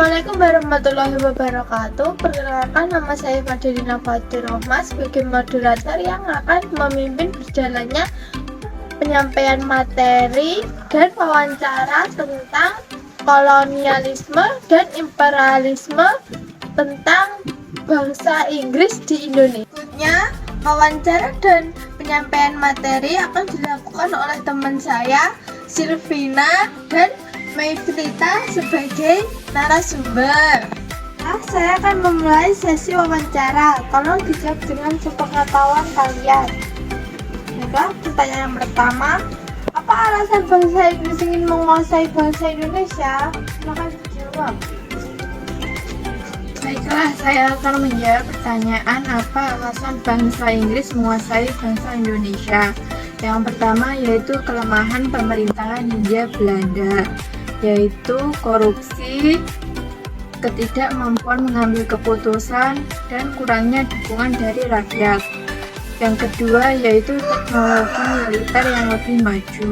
Assalamualaikum warahmatullahi wabarakatuh. Perkenalkan, nama saya Fadilina Fathir-Rohma sebagai moderator yang akan memimpin berjalannya penyampaian materi dan wawancara tentang kolonialisme dan imperialisme tentang bangsa Inggris di Indonesia. Berikutnya, wawancara dan penyampaian materi akan dilakukan oleh teman saya, Silvina dan Mayfrita sebagai narasumber. Saya akan memulai sesi wawancara. Tolong dijawab dengan sepengetahuan kalian. Baiklah, pertanyaan yang pertama, apa alasan bangsa Inggris ingin menguasai bangsa Indonesia? Silakan dijawab. Baiklah, saya akan menjawab pertanyaan apa alasan bangsa Inggris menguasai bangsa Indonesia. Yang pertama yaitu kelemahan pemerintahan Hindia Belanda, yaitu korupsi, ketidakmampuan mengambil keputusan, dan kurangnya dukungan dari rakyat. Yang kedua yaitu teknologi militer yang lebih maju.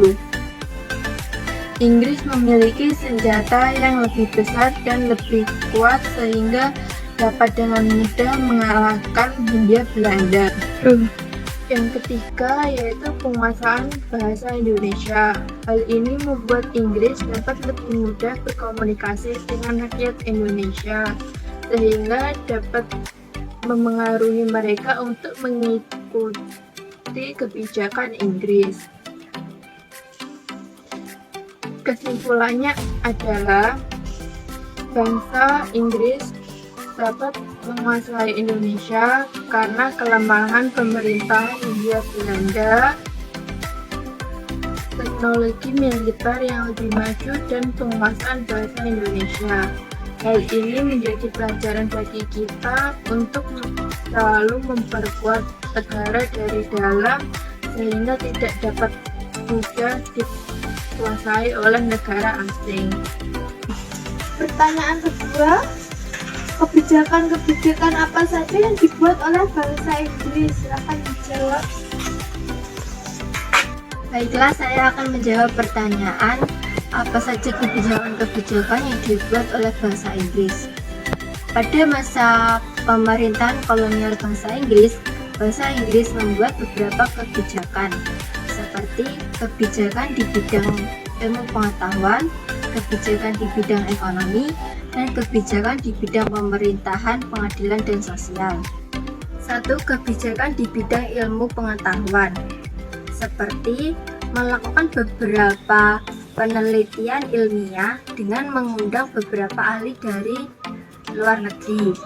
Inggris memiliki senjata yang lebih besar dan lebih kuat sehingga dapat dengan mudah mengalahkan Hindia Belanda. Yang ketiga yaitu penguasaan bahasa Indonesia. Hal ini membuat Inggris dapat lebih mudah berkomunikasi dengan rakyat Indonesia sehingga dapat memengaruhi mereka untuk mengikuti kebijakan Inggris. Kesimpulannya adalah bangsa Inggris dapat menguasai Indonesia karena kelemahan pemerintahan Hindia Belanda, teknologi militer yang lebih maju, dan penguasaan bahasa Indonesia. Hal ini menjadi pelajaran bagi kita untuk selalu memperkuat negara dari dalam sehingga tidak dapat mudah dikuasai oleh negara asing. Pertanyaan kedua, kebijakan-kebijakan apa saja yang dibuat oleh bangsa Inggris? Silakan dijawab. Baiklah, saya akan menjawab pertanyaan apa saja kebijakan-kebijakan yang dibuat oleh bangsa Inggris. Pada masa pemerintahan kolonial bangsa Inggris membuat beberapa kebijakan seperti kebijakan di bidang ilmu pengetahuan, kebijakan di bidang ekonomi, dan kebijakan di bidang pemerintahan, pengadilan, dan sosial. Satu, kebijakan di bidang ilmu pengetahuan, seperti melakukan beberapa penelitian ilmiah dengan mengundang beberapa ahli dari luar negeri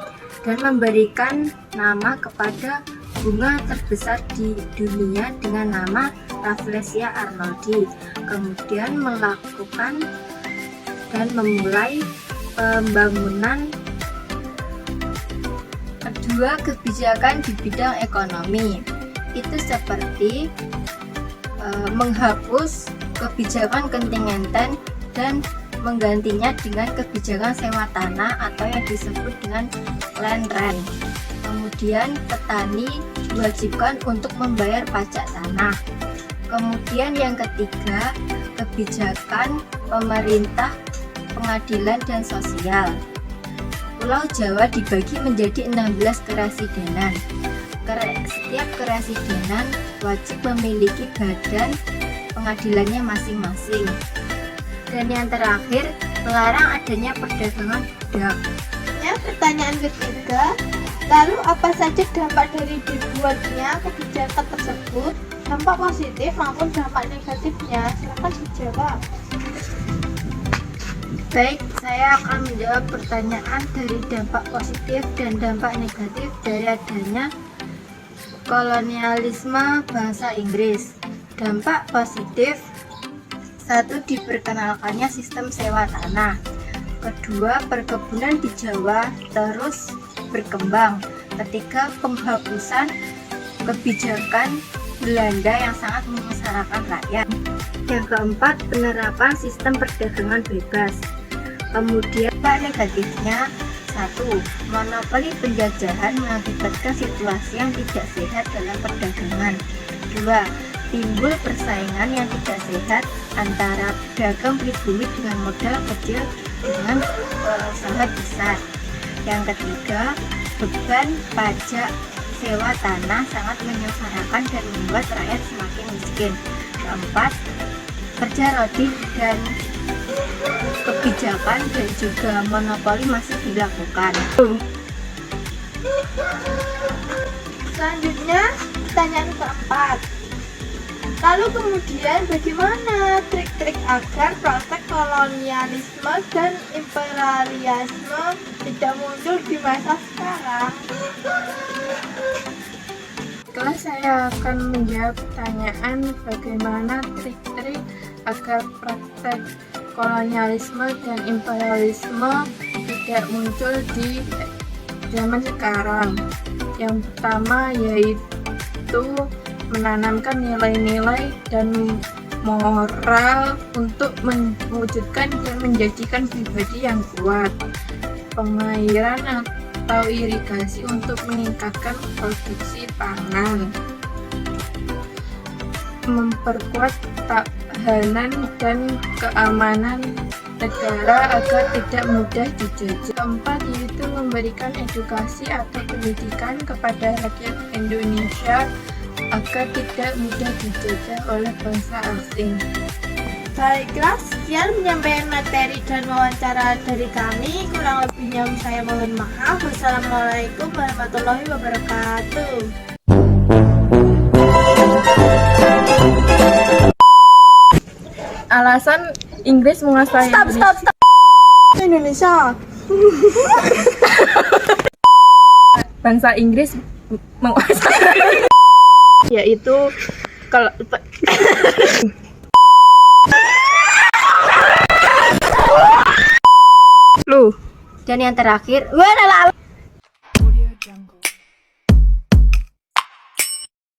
dan memberikan nama kepada bunga terbesar di dunia dengan nama Rafflesia arnoldii. Kemudian melakukan dan memulai pembangunan. Kedua, kebijakan di bidang ekonomi, itu seperti menghapus kebijakan kontingenten dan menggantinya dengan kebijakan sewa tanah atau yang disebut dengan land rent. Kemudian petani diwajibkan untuk membayar pajak tanah. Kemudian yang ketiga, kebijakan pemerintah, pengadilan, dan sosial. Pulau Jawa dibagi menjadi 16 keresidenan. Setiap keresidenan wajib memiliki badan pengadilannya masing-masing. Dan yang terakhir, melarang adanya perdagangan budak. Pertanyaan ketiga, lalu apa saja dampak dari dibuatnya kebijakan tersebut? Dampak positif maupun dampak negatifnya? Silakan dijawab. Baik, saya akan menjawab pertanyaan dari dampak positif dan dampak negatif dari adanya kolonialisme bangsa Inggris. Dampak positif, satu, diperkenalkannya sistem sewa tanah. Kedua, perkebunan di Jawa terus berkembang. Ketiga, penghapusan kebijakan Belanda yang sangat menyengsarakan rakyat. Yang keempat, penerapan sistem perdagangan bebas. Kemudian negatifnya, satu, monopoli penjajahan mengakibatkan situasi yang tidak sehat dalam perdagangan. Dua, timbul persaingan yang tidak sehat antara pedagang pribumi dengan modal kecil dengan usaha besar. Yang ketiga, beban pajak sewa tanah sangat menyengsarakan dan membuat rakyat semakin miskin. Keempat, kerja rodi dan kebijakan dan juga monopoli masih dilakukan. Selanjutnya, pertanyaan keempat. Lalu kemudian bagaimana trik-trik agar praktek kolonialisme dan imperialisme tidak muncul di masa sekarang? Setelah saya akan menjawab pertanyaan bagaimana trik-trik agar praktek kolonialisme dan imperialisme tidak muncul di zaman sekarang. Yang pertama yaitu menanamkan nilai-nilai dan moral untuk mewujudkan dan menjadikan pribadi yang kuat. Pengairan atau irigasi untuk meningkatkan produksi pangan. Memperkuat ketahanan dan keamanan negara agar tidak mudah dijajah. Keempat yaitu memberikan edukasi atau pendidikan kepada rakyat Indonesia agar tidak mudah dijajah oleh bangsa asing. Baiklah, sekian penyampaian materi dan wawancara dari kami. Kurang lebihnya saya mohon maaf. Wassalamualaikum warahmatullahi wabarakatuh. Alasan Inggris menguasai Stop. Indonesia. bangsa Inggris menguasai yaitu kalau Dan yang terakhir,